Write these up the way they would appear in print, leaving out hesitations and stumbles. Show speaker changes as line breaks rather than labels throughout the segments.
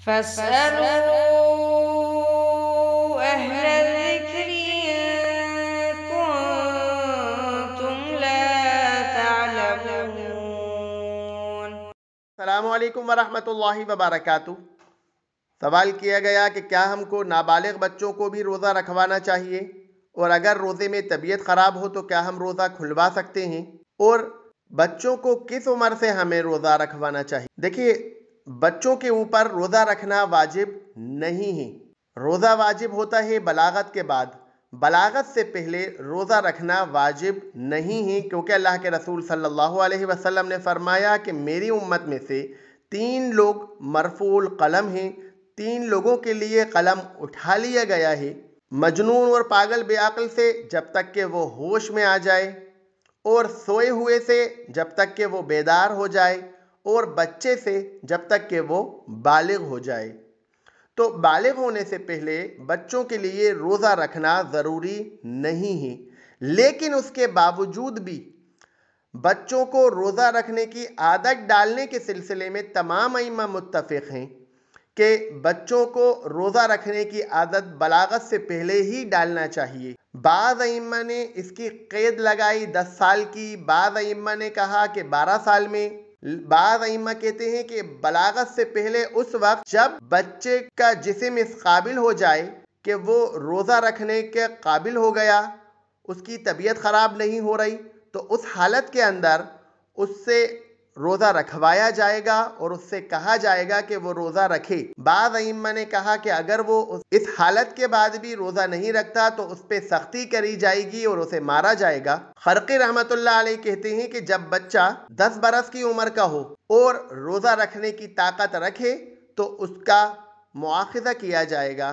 فاسألوا أهل الذكر إن كنتم لا تعلمون۔
السلام علیکم ورحمۃ اللہ وبرکاتہ۔ سوال کیا گیا کہ کیا ہم کو نابالغ بچوں کو بھی روزہ رکھوانا چاہیے، اور اگر روزے میں طبیعت خراب ہو تو کیا ہم روزہ کھلوا سکتے ہیں، اور بچوں کو کس عمر سے ہمیں روزہ رکھوانا چاہیے؟ دیکھیے، بچوں کے اوپر روزہ رکھنا واجب نہیں ہے۔ روزہ واجب ہوتا ہے بلاغت کے بعد، بلاغت سے پہلے روزہ رکھنا واجب نہیں ہے، کیونکہ اللہ کے رسول صلی اللہ علیہ وسلم نے فرمایا کہ میری امت میں سے 3 لوگ مرفوع القلم ہیں، 3 لوگوں کے لیے قلم اٹھا لیا گیا ہے: مجنون اور پاگل بے عقل سے جب تک کہ وہ ہوش میں آ جائے، اور سوئے ہوئے سے جب تک کہ وہ بیدار ہو جائے، اور بچے سے جب تک کہ وہ بالغ ہو جائے۔ تو بالغ ہونے سے پہلے بچوں کے لیے روزہ رکھنا ضروری نہیں ہے، لیکن اس کے باوجود بھی بچوں کو روزہ رکھنے کی عادت ڈالنے کے سلسلے میں تمام ائمہ متفق ہیں کہ بچوں کو روزہ رکھنے کی عادت بلاغت سے پہلے ہی ڈالنا چاہیے۔ بعض ائمہ نے اس کی قید لگائی 10 سال کی، بعض ائمہ نے کہا کہ 12 سال میں، بعض ائمہ کہتے ہیں کہ بلاغت سے پہلے اس وقت جب بچے کا جسم اس قابل ہو جائے کہ وہ روزہ رکھنے کے قابل ہو گیا، اس کی طبیعت خراب نہیں ہو رہی، تو اس حالت کے اندر اس سے روزہ رکھوایا جائے گا اور اس سے کہا جائے گا کہ وہ روزہ رکھے۔ بعض ائمہ نے کہا کہ اگر وہ اس حالت کے بعد بھی روزہ نہیں رکھتا تو اس پہ سختی کری جائے گی اور اسے مارا جائے گا۔ خرقی رحمۃ اللہ علیہ کہتے ہیں کہ جب بچہ 10 برس کی عمر کا ہو اور روزہ رکھنے کی طاقت رکھے تو اس کا مواخذہ کیا جائے گا۔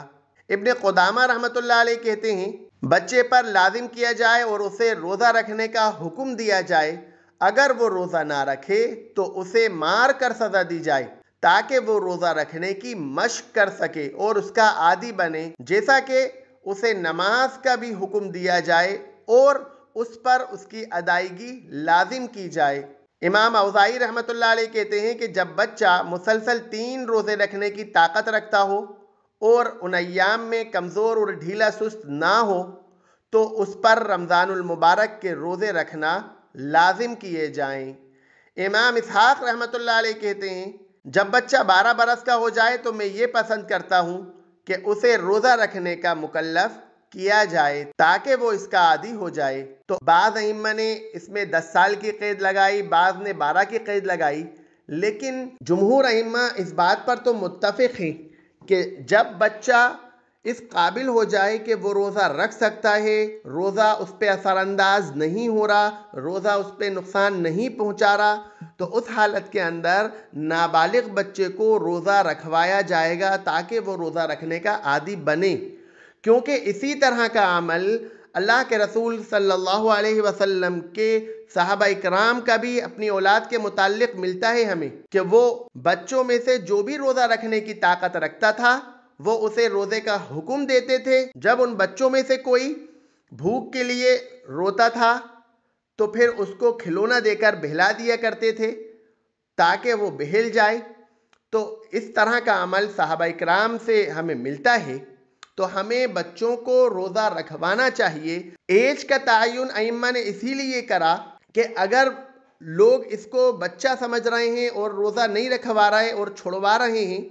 ابن قدامہ رحمۃ اللہ علیہ کہتے ہیں بچے پر لازم کیا جائے اور اسے روزہ رکھنے کا حکم دیا جائے، اگر وہ روزہ نہ رکھے تو اسے مار کر سزا دی جائے تاکہ وہ روزہ رکھنے کی مشق کر سکے اور اس کا عادی بنے، جیسا کہ اسے نماز کا بھی حکم دیا جائے اور اس پر اس کی ادائیگی لازم کی جائے۔ امام اوزاعی رحمۃ اللہ علیہ کہتے ہیں کہ جب بچہ مسلسل 3 روزے رکھنے کی طاقت رکھتا ہو اور ان ایام میں کمزور اور ڈھیلا سست نہ ہو تو اس پر رمضان المبارک کے روزے رکھنا لازم کیے جائیں۔ امام اسحاق رحمۃ اللہ علیہ کہتے ہیں جب بچہ 12 برس کا ہو جائے تو میں یہ پسند کرتا ہوں کہ اسے روزہ رکھنے کا مکلف کیا جائے تاکہ وہ اس کا عادی ہو جائے۔ تو بعض ائمہ نے اس میں 10 سال کی قید لگائی، بعض نے 12 کی قید لگائی، لیکن جمہور ائمہ اس بات پر تو متفق ہیں کہ جب بچہ اس قابل ہو جائے کہ وہ روزہ رکھ سکتا ہے، روزہ اس پہ اثر انداز نہیں ہو رہا، روزہ اس پہ نقصان نہیں پہنچا رہا، تو اس حالت کے اندر نابالغ بچے کو روزہ رکھوایا جائے گا تاکہ وہ روزہ رکھنے کا عادی بنے، کیونکہ اسی طرح کا عمل اللہ کے رسول صلی اللہ علیہ وسلم کے صحابہ اکرام کا بھی اپنی اولاد کے متعلق ملتا ہے ہمیں کہ وہ بچوں میں سے جو بھی روزہ رکھنے کی طاقت رکھتا تھا وہ اسے روزے کا حکم دیتے تھے۔ جب ان بچوں میں سے کوئی بھوک کے لیے روتا تھا تو پھر اس کو کھلونا دے کر بہلا دیا کرتے تھے تاکہ وہ بہل جائے۔ تو اس طرح کا عمل صحابہ اکرام سے ہمیں ملتا ہے، تو ہمیں بچوں کو روزہ رکھوانا چاہیے۔ ایج کا تعین ائمہ نے اسی لیے کرا کہ اگر لوگ اس کو بچہ سمجھ رہے ہیں اور روزہ نہیں رکھوا رہے اور چھڑوا رہے ہیں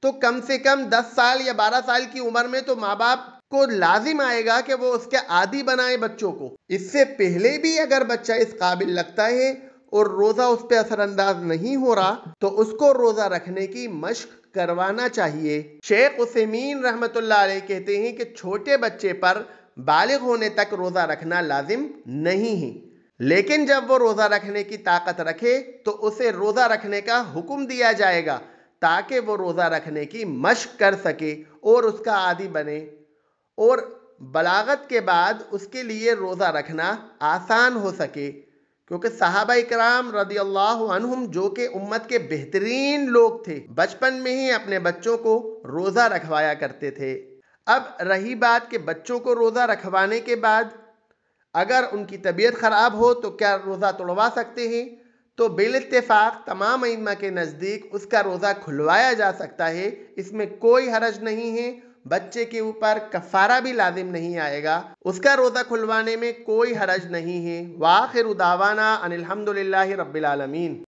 تو کم سے کم 10 سال یا 12 سال کی عمر میں تو ماں باپ کو لازم آئے گا کہ وہ اس کے عادی بنائے بچوں کو۔ اس سے پہلے بھی اگر بچہ اس قابل لگتا ہے اور روزہ اس پہ اثر انداز نہیں ہو رہا تو اس کو روزہ رکھنے کی مشق کروانا چاہیے۔ شیخ عثیمین رحمۃ اللہ علیہ کہتے ہیں کہ چھوٹے بچے پر بالغ ہونے تک روزہ رکھنا لازم نہیں ہے، لیکن جب وہ روزہ رکھنے کی طاقت رکھے تو اسے روزہ رکھنے کا حکم دیا جائے گا تاکہ وہ روزہ رکھنے کی مشق کر سکے اور اس کا عادی بنے، اور بلاغت کے بعد اس کے لیے روزہ رکھنا آسان ہو سکے، کیونکہ صحابہ اکرام رضی اللہ عنہم جو کہ امت کے بہترین لوگ تھے بچپن میں ہی اپنے بچوں کو روزہ رکھوایا کرتے تھے۔ اب رہی بات کہ بچوں کو روزہ رکھوانے کے بعد اگر ان کی طبیعت خراب ہو تو کیا روزہ توڑوا سکتے ہیں؟ تو بالاتفاق تمام ائمہ کے نزدیک اس کا روزہ کھلوایا جا سکتا ہے، اس میں کوئی حرج نہیں ہے، بچے کے اوپر کفارہ بھی لازم نہیں آئے گا، اس کا روزہ کھلوانے میں کوئی حرج نہیں ہے۔ وآخر دعوانا ان الحمدللہ رب العالمین۔